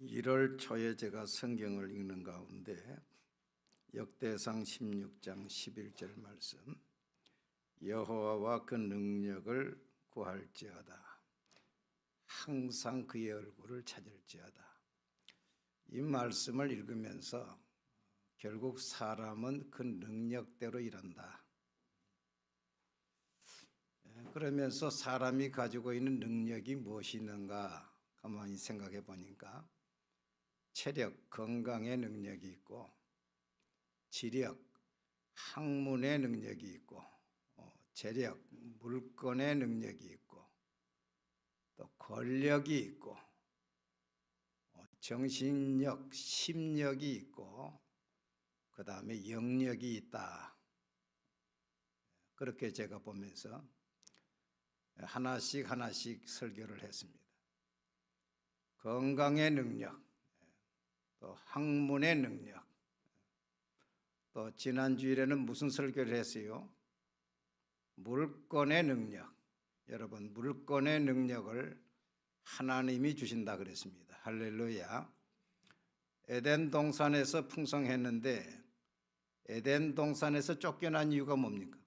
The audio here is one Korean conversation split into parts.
1월 초에 제가 성경을 읽는 가운데 역대상 16장 11절 말씀, 여호와와 그 능력을 구할지어다, 항상 그의 얼굴을 찾을지어다. 이 말씀을 읽으면서 결국 사람은 그 능력대로 일한다. 그러면서 사람이 가지고 있는 능력이 무엇이 있는가 가만히 생각해 보니까 체력, 건강의 능력이 있고, 지력, 학문의 능력이 있고, 재력, 물건의 능력이 있고, 또 권력이 있고, 정신력, 심력이 있고, 그 다음에 영력이 있다. 그렇게 제가 보면서 하나씩 설교를 했습니다. 건강의 능력, 또 학문의 능력, 또 지난 주일에는 무슨 설교를 했어요? 물건의 능력. 여러분, 물건의 능력을 하나님이 주신다 그랬습니다. 할렐루야. 에덴 동산에서 풍성했는데 에덴 동산에서 쫓겨난 이유가 뭡니까?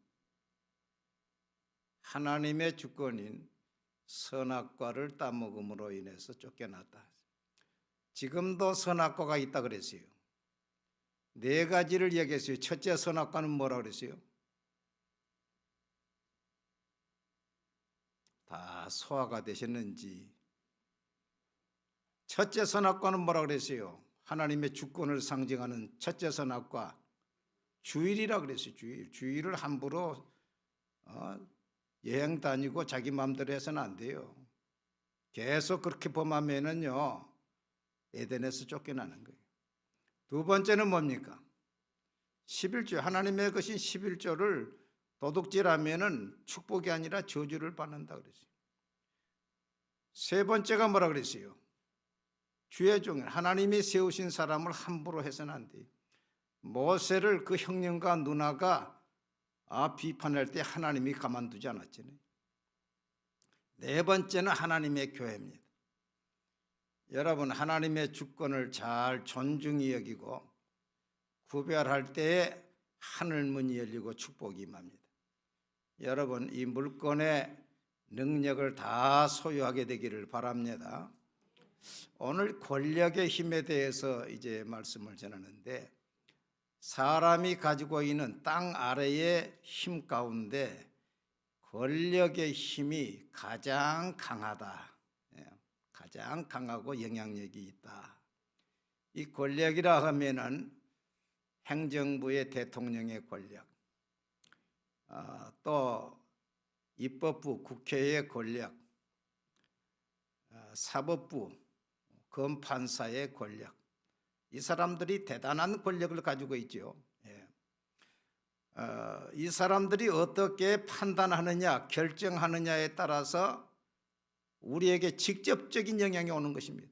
하나님의 주권인 선악과를 따먹음으로 인해서 쫓겨났다. 지금도 선악과가 있다 그랬어요. 네 가지를 얘기했어요. 첫째 선악과는 뭐라 그랬어요? 다 소화가 되셨는지. 첫째 선악과는 뭐라 그랬어요? 하나님의 주권을 상징하는 첫째 선악과, 주일이라 그랬어요. 주일을 함부로 여행 다니고 자기 마음대로 해서는 안 돼요. 계속 그렇게 범하면은요, 에덴에서 쫓겨나는 거예요. 두 번째는 뭡니까? 11조, 하나님의 것인 11조를 도둑질하면은 축복이 아니라 저주를 받는다 그랬어요. 세 번째가 뭐라 그랬어요? 주의 종, 하나님이 세우신 사람을 함부로 해서는 안 돼요. 모세를 그 형님과 누나가 비판할 때 하나님이 가만두지 않았잖아요. 네 번째는 하나님의 교회입니다. 여러분, 하나님의 주권을 잘 존중히 여기고 구별할 때에 하늘문이 열리고 축복이 임합니다. 여러분, 이 물건의 능력을 다 소유하게 되기를 바랍니다. 오늘 권력의 힘에 대해서 이제 말씀을 전하는데, 사람이 가지고 있는 땅 아래의 힘 가운데 권력의 힘이 가장 강하다. 가장 강하고 영향력이 있다. 이 권력이라 하면은 행정부의 대통령의 권력, 또 입법부 국회의 권력, 사법부 검판사의 권력, 이 사람들이 대단한 권력을 가지고 있죠. 이 사람들이 어떻게 판단하느냐, 결정하느냐에 따라서 우리에게 직접적인 영향이 오는 것입니다.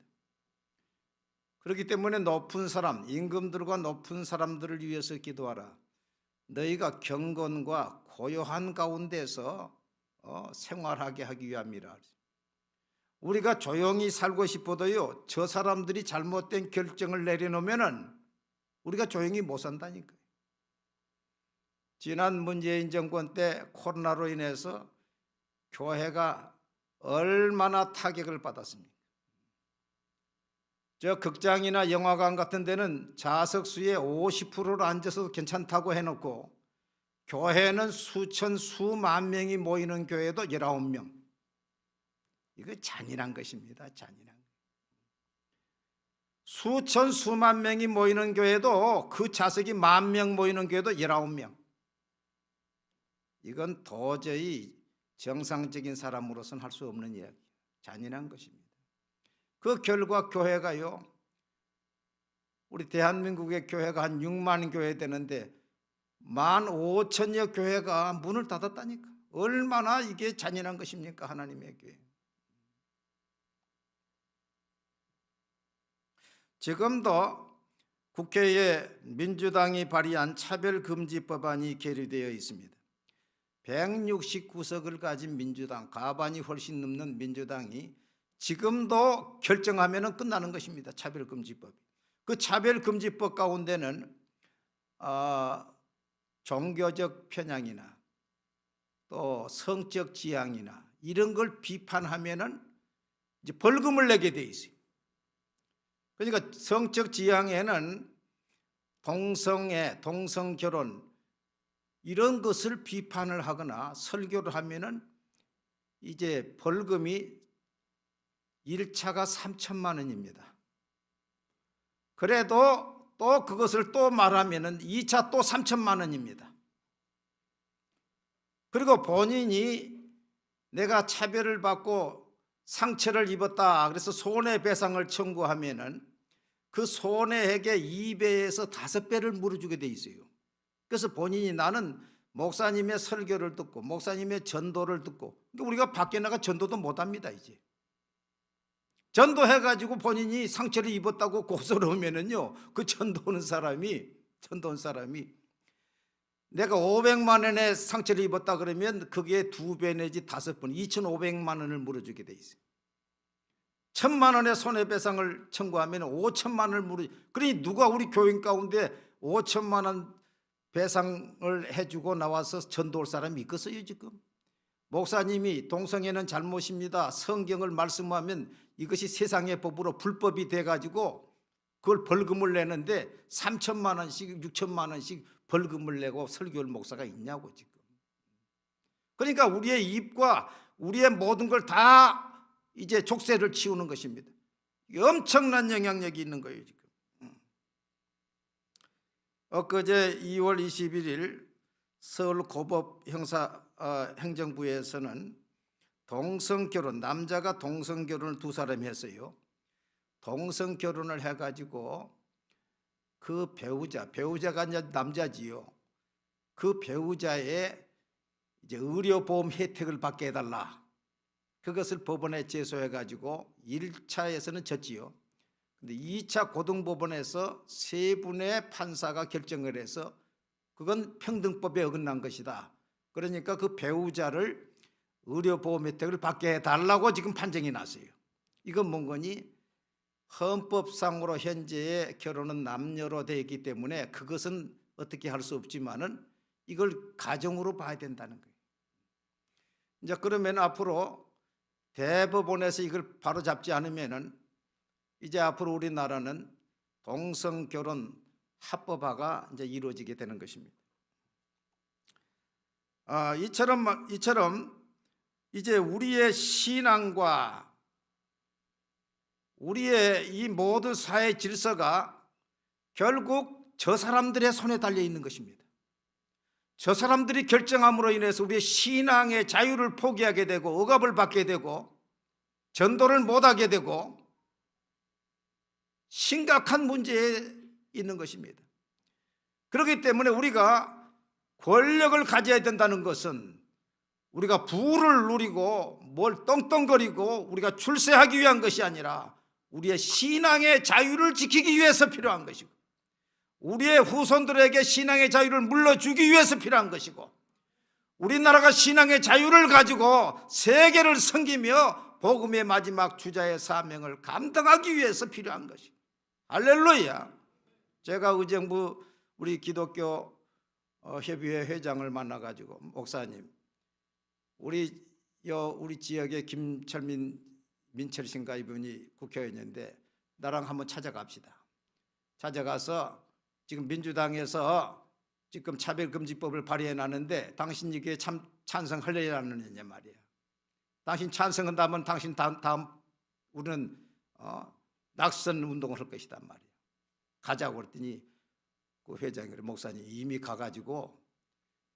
그렇기 때문에 높은 사람, 임금들과 높은 사람들을 위해서 기도하라. 너희가 경건과 고요한 가운데서 생활하게 하기 위함이라. 우리가 조용히 살고 싶어도요, 저 사람들이 잘못된 결정을 내려놓으면은 우리가 조용히 못 산다니까요. 지난 문재인 정권 때 코로나로 인해서 교회가 얼마나 타격을 받았습니까? 저 극장이나 영화관 같은 데는 좌석수의 50%로 앉아서도 괜찮다고 해놓고 교회는 수천 수만 명이 모이는 교회도 19명. 이거 잔인한 것입니다. 잔인한. 수천 수만 명이 모이는 교회도, 그 좌석이 10,000명 모이는 교회도 19명. 이건 도저히 정상적인 사람으로서는 할 수 없는 이야기. 잔인한 것입니다. 그 결과 교회가요, 우리 대한민국의 교회가 한 6만 교회 되는데 15,000여 교회가 문을 닫았다니까. 얼마나 이게 잔인한 것입니까? 하나님의 교회. 지금도 국회에 민주당이 발의한 차별금지 법안이 계류되어 있습니다. 169석을 가진 민주당, 과반이 훨씬 넘는 민주당이 지금도 결정하면 끝나는 것입니다. 차별금지법. 그 차별금지법 가운데는 종교적 편향이나 또 성적 지향이나 이런 걸 비판하면은 이제 벌금을 내게 돼 있어요. 그러니까 성적 지향에는 동성애, 동성결혼 이런 것을 비판을 하거나 설교를 하면은 이제 벌금이 1차가 3천만 원입니다. 그래도 또 그것을 또 말하면은 2차 또 3천만 원입니다. 그리고 본인이 내가 차별을 받고 상처를 입었다 그래서 손해배상을 청구하면은 그 손해액의 2배에서 5배를 물어주게 돼 있어요. 그래서 본인이 나는 목사님의 설교를 듣고 목사님의 전도를 듣고, 그러니까 우리가 밖에 나가 전도도 못합니다. 이제 전도해가지고 본인이 상처를 입었다고 고소를 하면은요, 그 전도하는 사람이 내가 500만 원의 상처를 입었다 그러면 그게 2배 내지 5번 2,500만 원을 물어주게 돼 있어요. 1,000만 원의 손해배상을 청구하면 5천만 원을 그러니 누가 우리 교인 가운데 5천만 원 배상을 해주고 나와서 전도할 사람이 있겠어요? 지금 목사님이 동성애는 잘못입니다, 성경을 말씀하면 이것이 세상의 법으로 불법이 돼가지고 그걸 벌금을 내는데 3천만 원씩 6천만 원씩 벌금을 내고 설교할 목사가 있냐고 지금. 그러니까 우리의 입과 우리의 모든 걸 다 이제 족쇄를 치우는 것입니다. 엄청난 영향력이 있는 거예요 지금. 엊그제 2월 21일 서울 고법 행정부에서는 동성결혼, 남자가 동성결혼을 2사람이 했어요. 동성결혼을 해가지고 그 배우자가 이제 남자지요. 그 배우자의 이제 의료보험 혜택을 받게 해달라. 그것을 법원에 제소해가지고 1차에서는 졌지요. 근데 2차 고등법원에서 3분의 판사가 결정을 해서 그건 평등법에 어긋난 것이다. 그러니까 그 배우자를 의료보험 혜택을 받게 해달라고 지금 판정이 났어요. 이건 뭔 거니? 헌법상으로 현재의 결혼은 남녀로 되어 있기 때문에 그것은 어떻게 할 수 없지만은 이걸 가정으로 봐야 된다는 거예요. 이제 그러면 앞으로 대법원에서 이걸 바로 잡지 않으면은 이제 앞으로 우리나라는 동성결혼 합법화가 이제 이루어지게 되는 것입니다. 이처럼 이제 우리의 신앙과 우리의 이 모든 사회 질서가 결국 저 사람들의 손에 달려 있는 것입니다. 저 사람들이 결정함으로 인해서 우리의 신앙의 자유를 포기하게 되고 억압을 받게 되고 전도를 못하게 되고 심각한 문제에 있는 것입니다. 그렇기 때문에 우리가 권력을 가져야 된다는 것은 우리가 부를 누리고 뭘 떵떵거리고 우리가 출세하기 위한 것이 아니라 우리의 신앙의 자유를 지키기 위해서 필요한 것이고 우리의 후손들에게 신앙의 자유를 물려주기 위해서 필요한 것이고 우리나라가 신앙의 자유를 가지고 세계를 섬기며 복음의 마지막 주자의 사명을 감당하기 위해서 필요한 것이. 할렐루야. 제가 의정부 우리 기독교 협의회 회장을 만나가지고 목사님, 우리 지역에 민철 씨인가 이분이 국회의원인데 나랑 한번 찾아갑시다. 찾아가서 지금 민주당에서 지금 차별금지법을 발의해놨는데 당신 이게 찬성하려느냐 말이야. 당신 찬성한다면 당신 다음 우리는 낙선 운동을 할 것이단 말이야. 가자고 그랬더니 그 회장이 그래, 목사님 이미 가가지고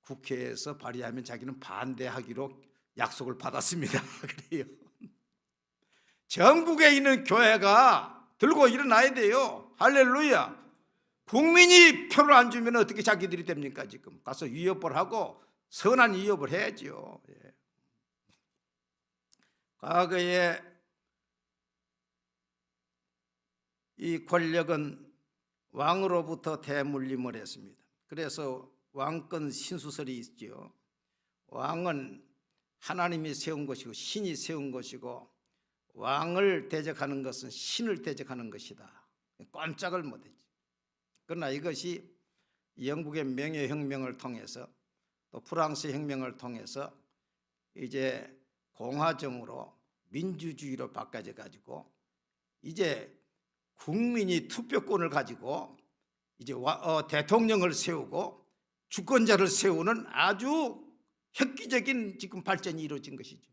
국회에서 발의하면 자기는 반대하기로 약속을 받았습니다. 그래요. 전국에 있는 교회가 들고 일어나야 돼요. 할렐루야. 국민이 표를 안 주면 어떻게 자기들이 됩니까? 지금 가서 위협을 하고 선한 위협을 해야죠. 예. 과거에 이 권력은 왕으로부터 대물림을 했습니다. 그래서 왕권 신수설이 있죠. 왕은 하나님이 세운 것이고 신이 세운 것이고 왕을 대적하는 것은 신을 대적하는 것이다. 꼼짝을 못했지. 그러나 이것이 영국의 명예혁명을 통해서 또 프랑스 혁명을 통해서 이제 공화정으로 민주주의로 바꿔져 가지고 이제 국민이 투표권을 가지고 이제 대통령을 세우고 주권자를 세우는 아주 획기적인 지금 발전이 이루어진 것이죠.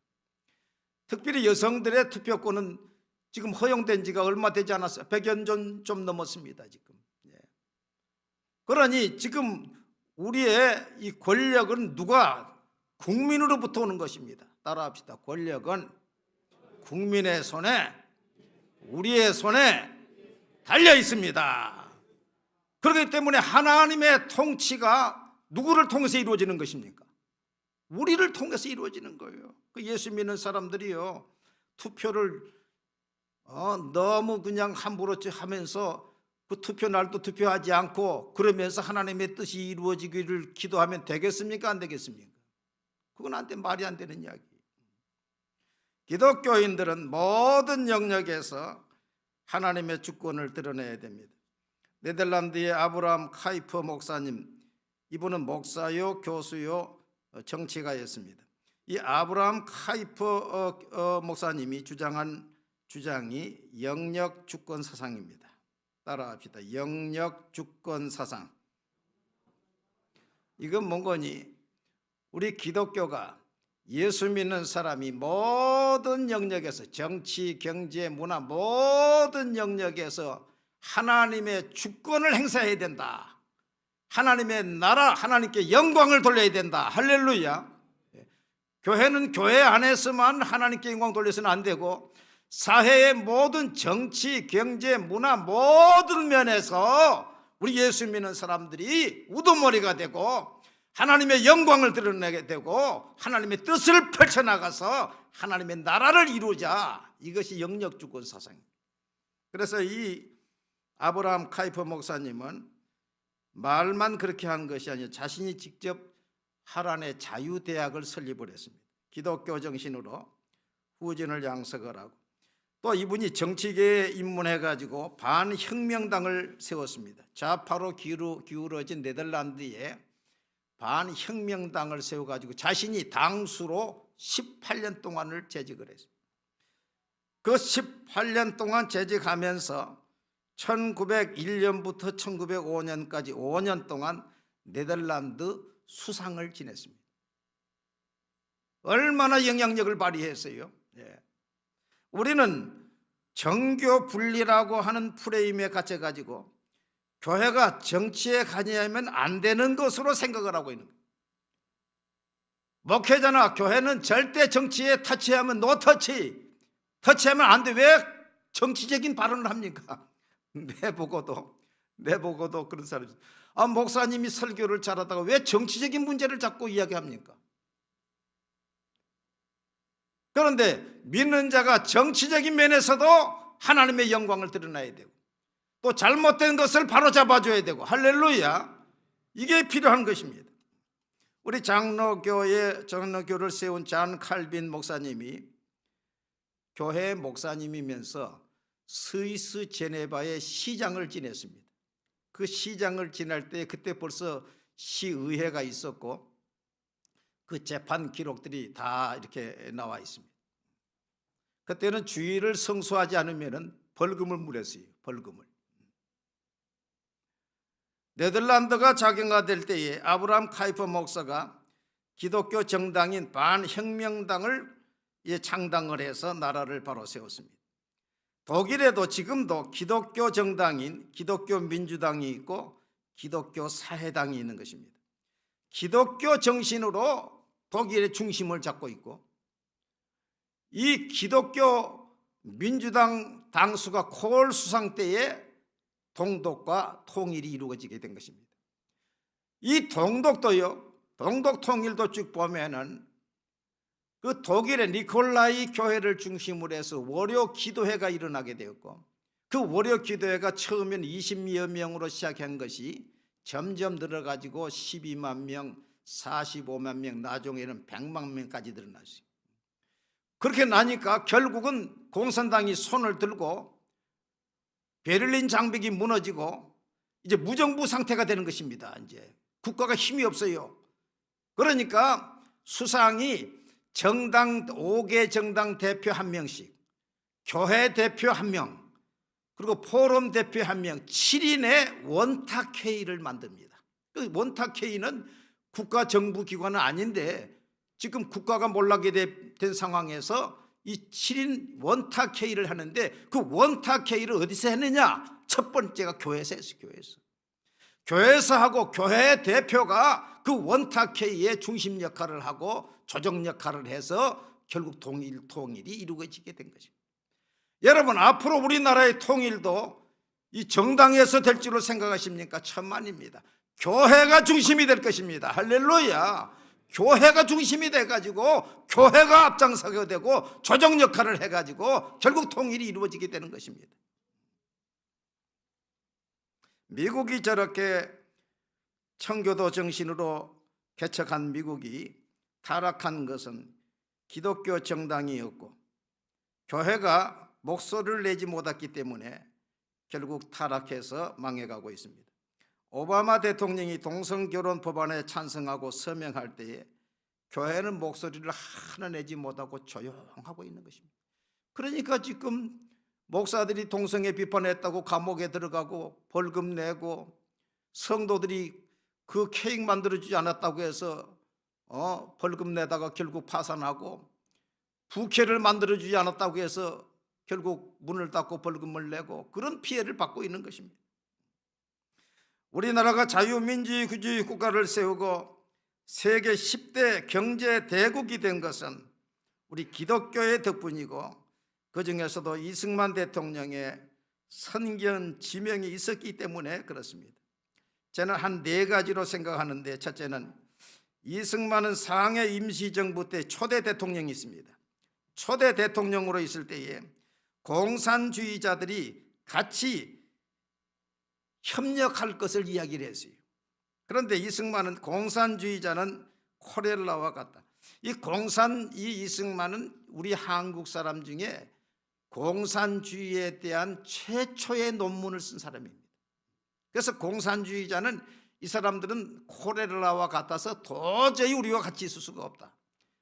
특별히 여성들의 투표권은 지금 허용된 지가 얼마 되지 않았어요. 100여 년 좀 넘었습니다. 지금. 그러니 지금 우리의 이 권력은 누가? 국민으로부터 오는 것입니다. 따라합시다. 권력은 국민의 손에, 우리의 손에 달려 있습니다. 그렇기 때문에 하나님의 통치가 누구를 통해서 이루어지는 것입니까? 우리를 통해서 이루어지는 거예요. 그 예수 믿는 사람들이요, 투표를 너무 그냥 함부로 하면서 그 투표 날도 투표하지 않고 그러면서 하나님의 뜻이 이루어지기를 기도하면 되겠습니까? 안 되겠습니까? 그건 안 돼, 말이 안 되는 이야기. 기독교인들은 모든 영역에서 하나님의 주권을 드러내야 됩니다. 네덜란드의 아브라함 카이퍼 목사님, 이분은 목사요, 교수요, 정치가였습니다. 이 아브라함 카이퍼 목사님이 주장한 주장이 영역 주권 사상입니다. 따라합시다. 영역 주권 사상. 이건 뭔 거니? 우리 기독교가 예수 믿는 사람이 모든 영역에서 정치, 경제, 문화 모든 영역에서 하나님의 주권을 행사해야 된다. 하나님의 나라, 하나님께 영광을 돌려야 된다. 할렐루야. 교회는 교회 안에서만 하나님께 영광 돌려서는 안 되고 사회의 모든 정치, 경제, 문화 모든 면에서 우리 예수 믿는 사람들이 우두머리가 되고 하나님의 영광을 드러내게 되고 하나님의 뜻을 펼쳐나가서 하나님의 나라를 이루자. 이것이 영역주권 사상입니다. 그래서 이 아브라함 카이퍼 목사님은 말만 그렇게 한 것이 아니라 자신이 직접 하란의 자유대학을 설립을 했습니다. 기독교 정신으로 후진을 양성을 하고 또 이분이 정치계에 입문해가지고 반혁명당을 세웠습니다. 좌파로 기울어진 네덜란드에 반혁명당을 세워가지고 자신이 당수로 18년 동안을 재직을 했습니다. 그 18년 동안 재직하면서 1901년부터 1905년까지 5년 동안 네덜란드 수상을 지냈습니다. 얼마나 영향력을 발휘했어요. 우리는 정교 분리라고 하는 프레임에 갇혀가지고 교회가 정치에 관여하면 안 되는 것으로 생각을 하고 있는 거예요. 목회자나 교회는 절대 정치에 터치하면 노 터치, 터치하면 안 돼. 왜 정치적인 발언을 합니까? 내보고도 그런 사람이 있어요. 목사님이 설교를 잘하다가 왜 정치적인 문제를 자꾸 이야기합니까? 그런데 믿는 자가 정치적인 면에서도 하나님의 영광을 드러내야 되고 또 잘못된 것을 바로잡아줘야 되고 할렐루야, 이게 필요한 것입니다. 우리 장로교를 세운 잔 칼빈 목사님이 교회 목사님이면서 스위스 제네바의 시장을 지냈습니다. 그 시장을 지낼 때 그때 벌써 시의회가 있었고 그 재판 기록들이 다 이렇게 나와 있습니다. 그때는 주의를 성수하지 않으면 벌금을 물었어요. 벌금을. 네덜란드가 자경화될 때에 아브라함 카이퍼 목사가 기독교 정당인 반혁명당을 창당을 해서 나라를 바로 세웠습니다. 독일에도 지금도 기독교 정당인 기독교 민주당이 있고 기독교 사회당이 있는 것입니다. 기독교 정신으로 독일의 중심을 잡고 있고 이 기독교 민주당 당수가 콜 수상 때에 동독과 통일이 이루어지게 된 것입니다. 이 동독도요, 동독 통일도 쭉 보면은 그 독일의 니콜라이 교회를 중심으로 해서 월요 기도회가 일어나게 되었고 그 월요 기도회가 처음엔 20여 명으로 시작한 것이 점점 늘어가지고 12만 명, 45만 명, 나중에는 100만 명까지 늘어났어요. 그렇게 나니까 결국은 공산당이 손을 들고 베를린 장벽이 무너지고 이제 무정부 상태가 되는 것입니다. 이제 국가가 힘이 없어요. 그러니까 수상이 정당 5개 정당 대표 1명씩, 교회 대표 1명, 그리고 포럼 대표 1명, 7인의 원탁회의를 만듭니다. 그 원탁회의는 국가 정부 기관은 아닌데 지금 국가가 몰락이 된 상황에서 이 7인 원탁회의를 하는데 그 원탁회의를 어디서 했느냐? 첫 번째가 교회에서 했어요. 교회에서 하고 교회 대표가 그 원탁회의의 중심 역할을 하고 조정 역할을 해서 결국 통일이 이루어지게 된 것입니다. 여러분, 앞으로 우리나라의 통일도 이 정당에서 될 줄로 생각하십니까? 천만입니다. 교회가 중심이 될 것입니다. 할렐루야. 교회가 중심이 돼가지고 교회가 앞장서게 되고 조정 역할을 해가지고 결국 통일이 이루어지게 되는 것입니다. 미국이 저렇게 청교도 정신으로 개척한 미국이 타락한 것은 기독교 정당이었고 교회가 목소리를 내지 못했기 때문에 결국 타락해서 망해가고 있습니다. 오바마 대통령이 동성결혼 법안에 찬성하고 서명할 때에 교회는 목소리를 하나 내지 못하고 조용하고 있는 것입니다. 그러니까 지금 목사들이 동성애 비판했다고 감옥에 들어가고 벌금 내고, 성도들이 그 케이크 만들어주지 않았다고 해서 벌금 내다가 결국 파산하고, 부케를 만들어주지 않았다고 해서 결국 문을 닫고 벌금을 내고, 그런 피해를 받고 있는 것입니다. 우리나라가 자유민주주의 국가를 세우고 세계 10대 경제 대국이 된 것은 우리 기독교의 덕분이고, 그 중에서도 이승만 대통령의 선견 지명이 있었기 때문에 그렇습니다. 저는 한 4가지로 생각하는데, 첫째는 이승만은 상해 임시정부 때 초대 대통령이 있습니다. 초대 대통령으로 있을 때에 공산주의자들이 같이 협력할 것을 이야기를 했어요. 그런데 이승만은 공산주의자는 코렐라와 같다. 이 이승만은 우리 한국 사람 중에 공산주의에 대한 최초의 논문을 쓴 사람입니다. 그래서 공산주의자는, 이 사람들은 코렐라와 같아서 도저히 우리와 같이 있을 수가 없다.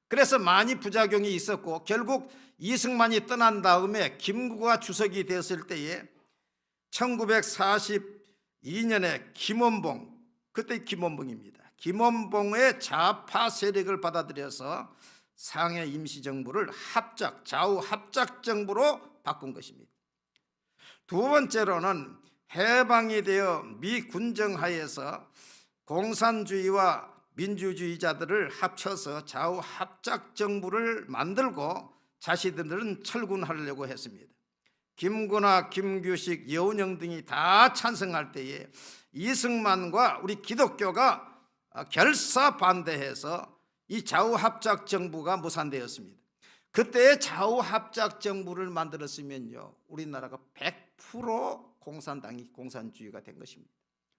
그래서 많이 부작용이 있었고, 결국 이승만이 떠난 다음에 김구가 주석이 되었을 때에 1942년에 김원봉, 그때 김원봉입니다. 김원봉의 좌파 세력을 받아들여서 상해 임시정부를 좌우 합작정부로 바꾼 것입니다. 두 번째로는 해방이 되어 미 군정하에서 공산주의와 민주주의자들을 합쳐서 좌우 합작정부를 만들고 자신들은 철군하려고 했습니다. 김구나, 김규식, 여운형 등이 다 찬성할 때에 이승만과 우리 기독교가 결사 반대해서 이 좌우합작정부가 무산되었습니다. 그때 좌우합작정부를 만들었으면요, 우리나라가 100% 공산주의가 된 것입니다.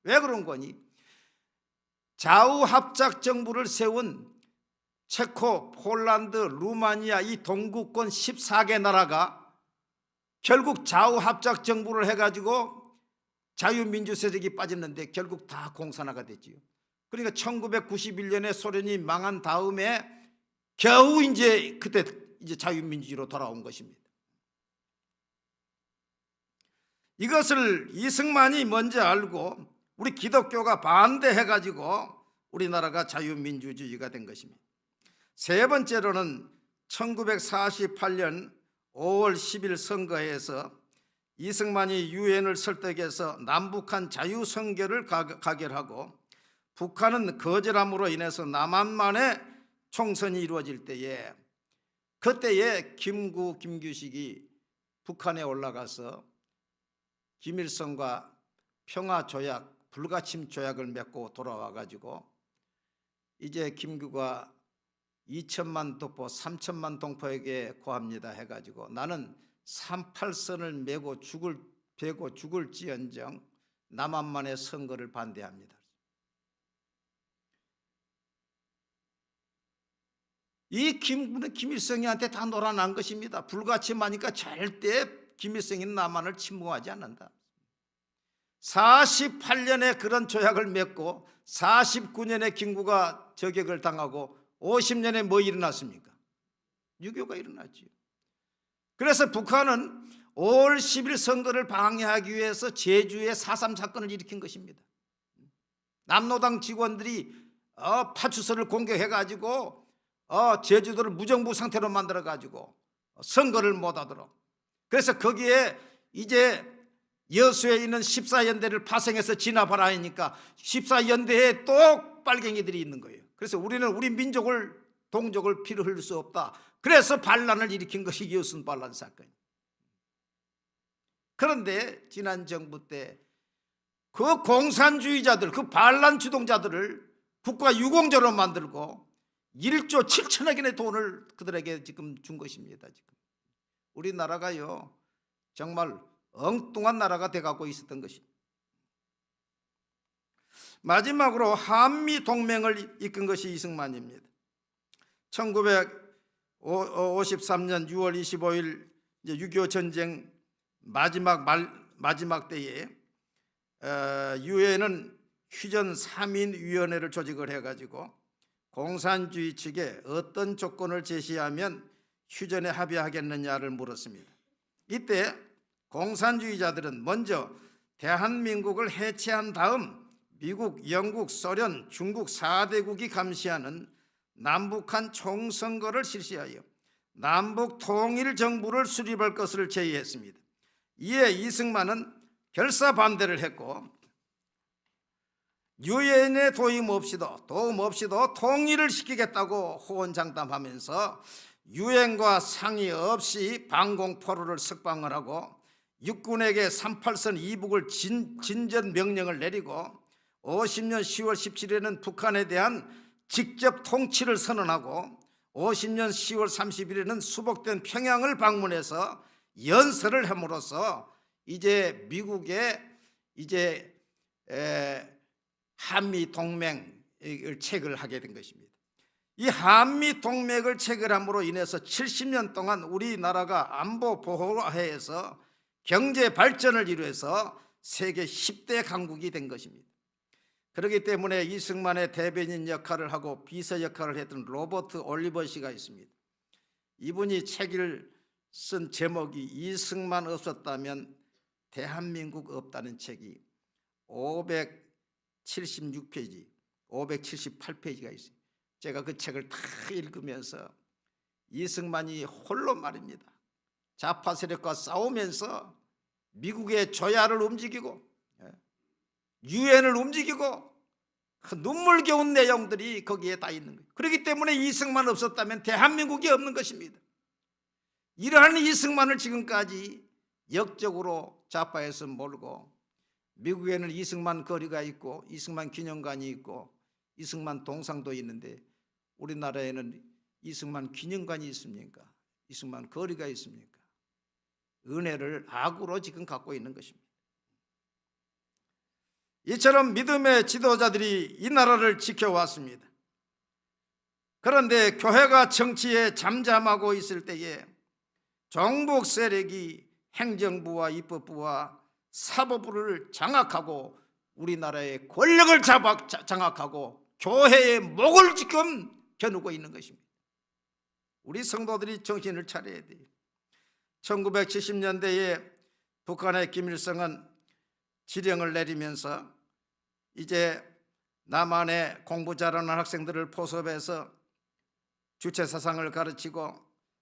왜 그런 거니? 좌우합작정부를 세운 체코, 폴란드, 루마니아 이 동구권 14개 나라가 결국 좌우합작정부를 해가지고 자유민주 세력이 빠졌는데 결국 다 공산화가 됐지요. 그러니까 1991년에 소련이 망한 다음에 겨우 그때 자유민주주의로 돌아온 것입니다. 이것을 이승만이 먼저 알고 우리 기독교가 반대해가지고 우리나라가 자유민주주의가 된 것입니다. 세 번째로는 1948년 5월 10일 선거에서 이승만이 유엔을 설득해서 남북한 자유선결을 가결하고, 북한은 거절함으로 인해서 남한만의 총선이 이루어질 때에, 그때에 김규식이 북한에 올라가서 김일성과 평화조약, 불가침 조약을 맺고 돌아와가지고 이제 김구가 2천만 동포, 3천만 동포에게 고합니다 해가지고 나는 38선을 메고 죽을지언정 남한만의 선거를 반대합니다. 이 김일성이한테 다 놀아난 것입니다. 불가침하니까 절대 김일성이 남한을 침공하지 않는다. 48년에 그런 조약을 맺고 49년에 김구가 저격을 당하고 50년에 뭐 일어났습니까? 유교가 일어났죠. 그래서 북한은 5월 10일 선거를 방해하기 위해서 제주에 4.3 사건을 일으킨 것입니다. 남노당 직원들이 파출소를 공격해가지고 제주도를 무정부 상태로 만들어가지고 선거를 못하도록. 그래서 거기에 이제 여수에 있는 14연대를 파생해서 진압하라 하니까 14연대에 또 빨갱이들이 있는 거예요. 그래서 우리는 우리 민족을 동족을 피를 흘릴 수 없다. 그래서 반란을 일으킨 것이 여순 반란 사건이에요. 그런데 지난 정부 때 그 공산주의자들, 그 반란 주동자들을 국가 유공자로 만들고 1조 7천억 원의 돈을 그들에게 지금 준 것입니다. 지금 우리나라가요 정말 엉뚱한 나라가 돼가고 있었던 것입니다. 마지막으로 한미 동맹을 이끈 것이 이승만입니다. 1953년 6월 25일 6.25 전쟁 마지막 때에 유엔은 휴전 3인위원회를 조직을 해가지고 공산주의 측에 어떤 조건을 제시하면 휴전에 합의하겠느냐를 물었습니다. 이때 공산주의자들은 먼저 대한민국을 해체한 다음 미국, 영국, 소련, 중국 4대국이 감시하는 남북한 총선거를 실시하여 남북 통일 정부를 수립할 것을 제의했습니다. 이에 이승만은 결사 반대를 했고 유엔의 도움 없이도 통일을 시키겠다고 호언장담하면서 유엔과 상의 없이 방공포로를 석방을 하고 육군에게 38선 이북을 진전 명령을 내리고 50년 10월 17일에는 북한에 대한 직접 통치를 선언하고 50년 10월 30일에는 수복된 평양을 방문해서 연설을 함으로써 이제 미국의 이제 한미 동맹을 체결하게 된 것입니다. 이 한미 동맹을 체결함으로 인해서 70년 동안 우리나라가 안보 보호하에서 경제 발전을 이루어서 세계 10대 강국이 된 것입니다. 그렇기 때문에 이승만의 대변인 역할을 하고 비서 역할을 했던 로버트 올리버 씨가 있습니다. 이분이 책을 쓴 제목이 이승만 없었다면 대한민국 없다는 책이 576페이지, 578페이지가 있어요. 제가 그 책을 다 읽으면서 이승만이 홀로 말입니다. 좌파 세력과 싸우면서 미국의 조야를 움직이고 유엔을 움직이고 그 눈물겨운 내용들이 거기에 다 있는 거예요. 그렇기 때문에 이승만 없었다면 대한민국이 없는 것입니다. 이러한 이승만을 지금까지 역적으로 좌파에서 몰고 미국에는 이승만 거리가 있고 이승만 기념관이 있고 이승만 동상도 있는데 우리나라에는 이승만 기념관이 있습니까? 이승만 거리가 있습니까? 은혜를 악으로 지금 갖고 있는 것입니다. 이처럼 믿음의 지도자들이 이 나라를 지켜왔습니다. 그런데 교회가 정치에 잠잠하고 있을 때에 종북 세력이 행정부와 입법부와 사법부를 장악하고 우리나라의 권력을 장악하고 교회의 목을 지금 겨누고 있는 것입니다. 우리 성도들이 정신을 차려야 돼요. 1970년대에 북한의 김일성은 지령을 내리면서 이제 남한의 공부 잘하는 학생들을 포섭해서 주체사상을 가르치고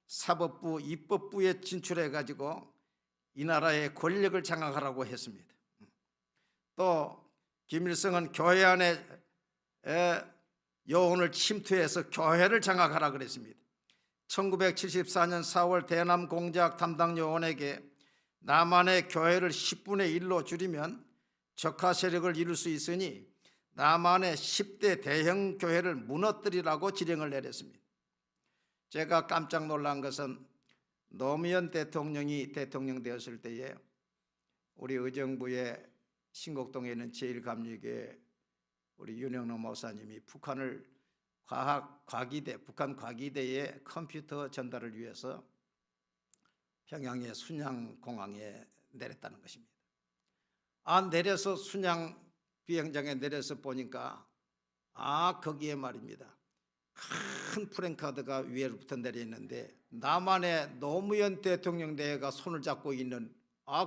사법부, 입법부에 진출해가지고 이 나라의 권력을 장악하라고 했습니다. 또 김일성은 교회 안에 여혼을 침투해서 교회를 장악하라 그랬습니다. 1974년 4월 대남 공작 담당 요원에게 남한의 교회를 10분의 1로 줄이면 적화 세력을 이룰 수 있으니 남한의 10대 대형 교회를 무너뜨리라고 지령을 내렸습니다. 제가 깜짝 놀란 것은 노무현 대통령이 대통령 되었을 때에 우리 의정부의 신곡동에 있는 제1감리교회 우리 윤영로 목사님이 북한을 과기대, 북한 과기대의 컴퓨터 전달을 위해서 평양의 순양공항에 내렸다는 것입니다. 내려서 순양 비행장에 내려서 보니까 거기에 말입니다, 큰 프랭카드가 위에부터 내려 있는데 남한의 노무현 대통령 대회가 손을 잡고 있는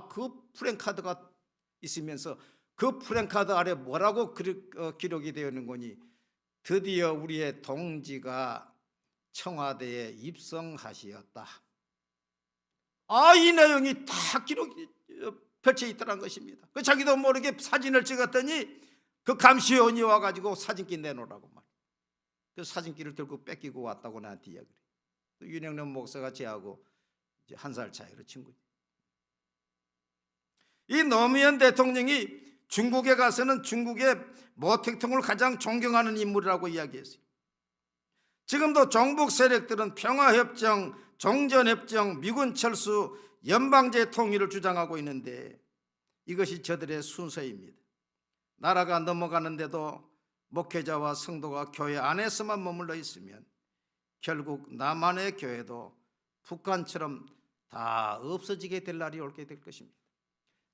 그 프랭카드가 있으면서 그 프랭카드 아래 뭐라고 기록이 되어 있는 거니, 드디어 우리의 동지가 청와대에 입성하시었다. 이 내용이 다 기록이 펼쳐 있다는 것입니다. 자기도 모르게 사진을 찍었더니 그 감시원이 와가지고 사진기 내놓으라고 말. 그 사진기를 들고 뺏기고 왔다고 나한테 이야기를 해요. 윤영래 목사가 제하고 이제 1살 차이로 친구죠. 이 노무현 대통령이 중국에 가서는 중국의 모 대통령을 가장 존경하는 인물이라고 이야기했어요. 지금도 종북 세력들은 평화협정, 종전협정, 미군 철수, 연방제 통일을 주장하고 있는데 이것이 저들의 순서입니다. 나라가 넘어가는데도 목회자와 성도가 교회 안에서만 머물러 있으면 결국 남한의 교회도 북한처럼 다 없어지게 될 날이 오게 될 것입니다.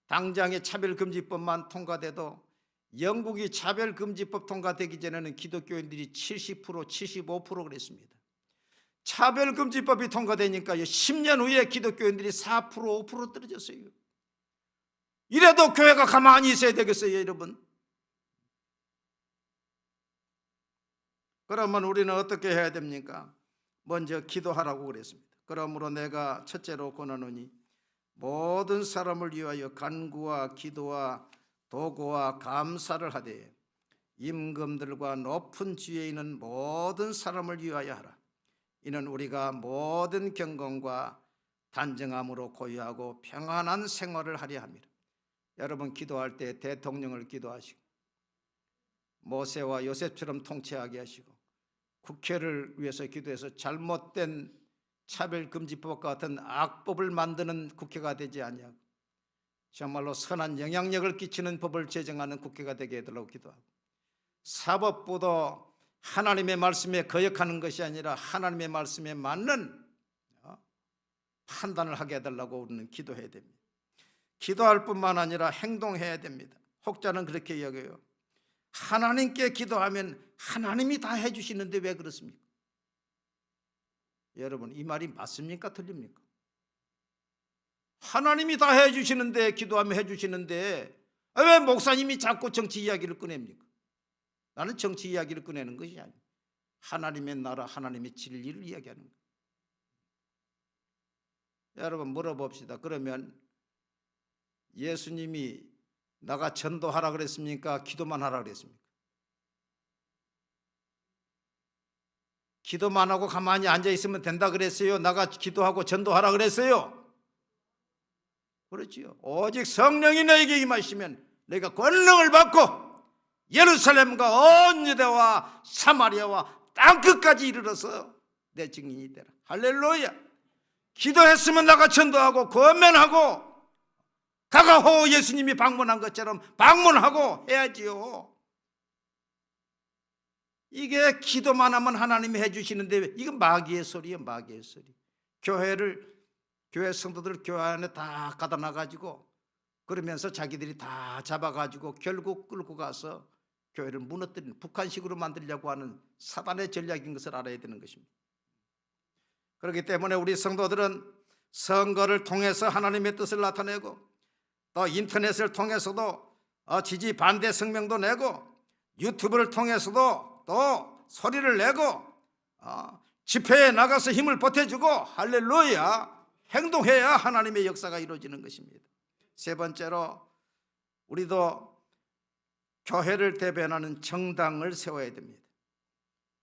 당장의 차별금지법만 통과돼도 영국이 차별금지법 통과되기 전에는 기독교인들이 70%, 75% 그랬습니다. 차별금지법이 통과되니까 10년 후에 기독교인들이 4%, 5% 떨어졌어요. 이래도 교회가 가만히 있어야 되겠어요, 여러분? 그러면 우리는 어떻게 해야 됩니까? 먼저 기도하라고 그랬습니다. 그러므로 내가 첫째로 권하노니 모든 사람을 위하여 간구와 기도와 도구와 감사를 하되 임금들과 높은 지위에 있는 모든 사람을 위하여 하라. 이는 우리가 모든 경건과 단정함으로 고유하고 평안한 생활을 하려 합니다. 여러분, 기도할 때 대통령을 기도하시고 모세와 요셉처럼 통치하게 하시고 국회를 위해서 기도해서 잘못된 차별금지법과 같은 악법을 만드는 국회가 되지 아니하고 정말로 선한 영향력을 끼치는 법을 제정하는 국회가 되게 해달라고 기도하고, 사법부도 하나님의 말씀에 거역하는 것이 아니라 하나님의 말씀에 맞는 판단을 하게 해달라고 우리는 기도해야 됩니다. 기도할 뿐만 아니라 행동해야 됩니다. 혹자는 그렇게 이야기해요. 하나님께 기도하면 하나님이 다 해주시는데 왜 그렇습니까? 여러분, 이 말이 맞습니까? 틀립니까? 하나님이 다 해주시는데, 기도하면 해주시는데 왜 목사님이 자꾸 정치 이야기를 꺼냅니까? 나는 정치 이야기를 꺼내는 것이 아니에요. 하나님의 나라, 하나님의 진리를 이야기하는 거예요. 여러분, 물어봅시다. 그러면 예수님이 나가 전도하라 그랬습니까? 기도만 하라 그랬습니까? 기도만 하고 가만히 앉아 있으면 된다 그랬어요? 나가 기도하고 전도하라 그랬어요? 그렇지요. 오직 성령이 너에게 임하시면 너희가 권능을 받고 예루살렘과 온 유대와 사마리아와 땅끝까지 이르러서 내 증인이 되라. 할렐루야. 기도했으면 나가 전도하고 권면하고 가가호 예수님이 방문한 것처럼 방문하고 해야지요. 이게 기도만 하면 하나님이 해주시는데 이건 마귀의 소리예요. 마귀의 소리. 교회 성도들 교회 안에 다 가다 놔가지고 그러면서 자기들이 다 잡아가지고 결국 끌고 가서 교회를 무너뜨리는 북한식으로 만들려고 하는 사단의 전략인 것을 알아야 되는 것입니다. 그렇기 때문에 우리 성도들은 선거를 통해서 하나님의 뜻을 나타내고 또 인터넷을 통해서도 지지 반대 성명도 내고 유튜브를 통해서도 또 소리를 내고 집회에 나가서 힘을 보태주고 할렐루야 행동해야 하나님의 역사가 이루어지는 것입니다. 세 번째로 우리도 교회를 대변하는 정당을 세워야 됩니다.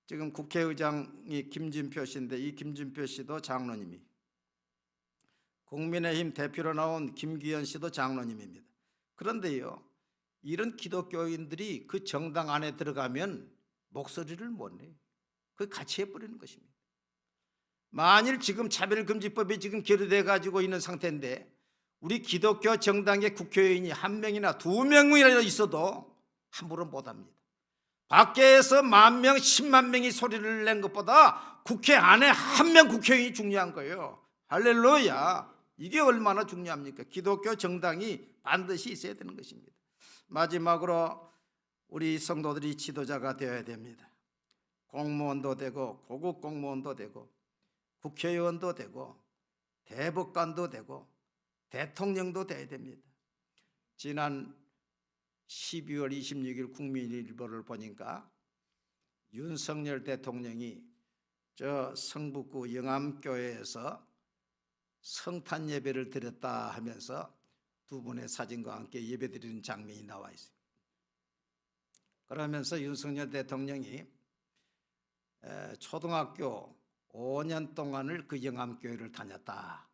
지금 국회의장이 김진표 씨인데 이 김진표 씨도 장로님이, 국민의힘 대표로 나온 김기현 씨도 장로님입니다. 그런데요, 이런 기독교인들이 그 정당 안에 들어가면 목소리를 못 내요. 그걸 같이 해버리는 것입니다. 만일 지금 차별금지법이 지금 계류돼 가지고 있는 상태인데 우리 기독교 정당의 국회의원이 한 명이나 두 명이나 있어도 함부로 못합니다. 밖에서 10,000명, 10만 명이 소리를 낸 것보다 국회 안에 한 명 국회의원이 중요한 거예요. 할렐루야. 이게 얼마나 중요합니까? 기독교 정당이 반드시 있어야 되는 것입니다. 마지막으로 우리 성도들이 지도자가 되어야 됩니다. 공무원도 되고 고급 공무원도 되고 국회의원도 되고 대법관도 되고 대통령도 돼야 됩니다. 지난 12월 26일 국민일보를 보니까 윤석열 대통령이 저 성북구 영암교회에서 성탄 예배를 드렸다 하면서 두 분의 사진과 함께 예배드리는 장면이 나와 있어요. 그러면서 윤석열 대통령이 초등학교 5년 동안을 그 영암교회를 다녔다.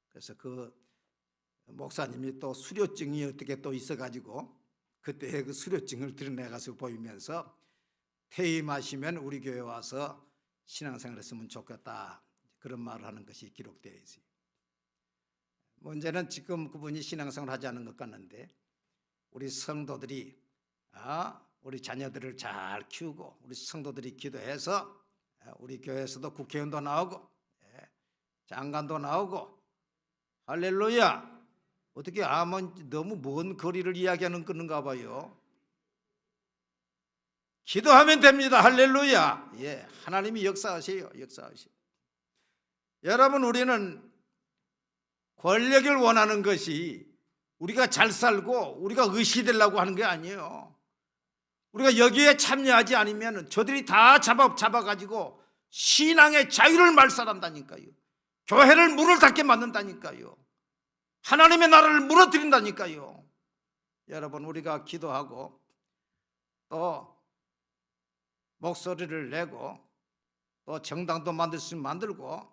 그래서 그 목사님이 또 수료증이 어떻게 또 있어가지고 그때 그 수료증을 드러내가서 보이면서 퇴임하시면 우리 교회 와서 신앙생활 했으면 좋겠다, 그런 말을 하는 것이 기록되어 있어요. 문제는 지금 그분이 신앙생활 하지 않은 것 같는데 우리 성도들이 우리 자녀들을 잘 키우고 우리 성도들이 기도해서 우리 교회에서도 국회의원도 나오고 장관도 나오고 할렐루야. 어떻게 너무 먼 거리를 이야기하는 건가 봐요. 기도하면 됩니다. 할렐루야. 예, 하나님이 역사하세요. 역사하세요. 여러분, 우리는 권력을 원하는 것이 우리가 잘 살고 우리가 의시되려고 하는 게 아니에요. 우리가 여기에 참여하지 않으면 저들이 다 잡아가지고 신앙의 자유를 말살한다니까요. 교회를 문을 닫게 만든다니까요. 하나님의 나라를 무너뜨린다니까요. 여러분, 우리가 기도하고 또 목소리를 내고 또 정당도 만들 수 있으면 만들고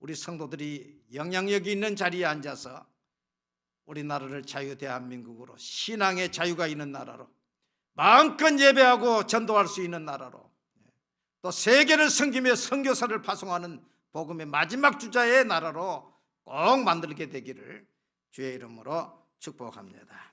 우리 성도들이 영향력이 있는 자리에 앉아서 우리나라를 자유 대한민국으로, 신앙의 자유가 있는 나라로, 마음껏 예배하고 전도할 수 있는 나라로, 또 세계를 섬기며 선교사를 파송하는 복음의 마지막 주자의 나라로 꼭 만들게 되기를 주의 이름으로 축복합니다.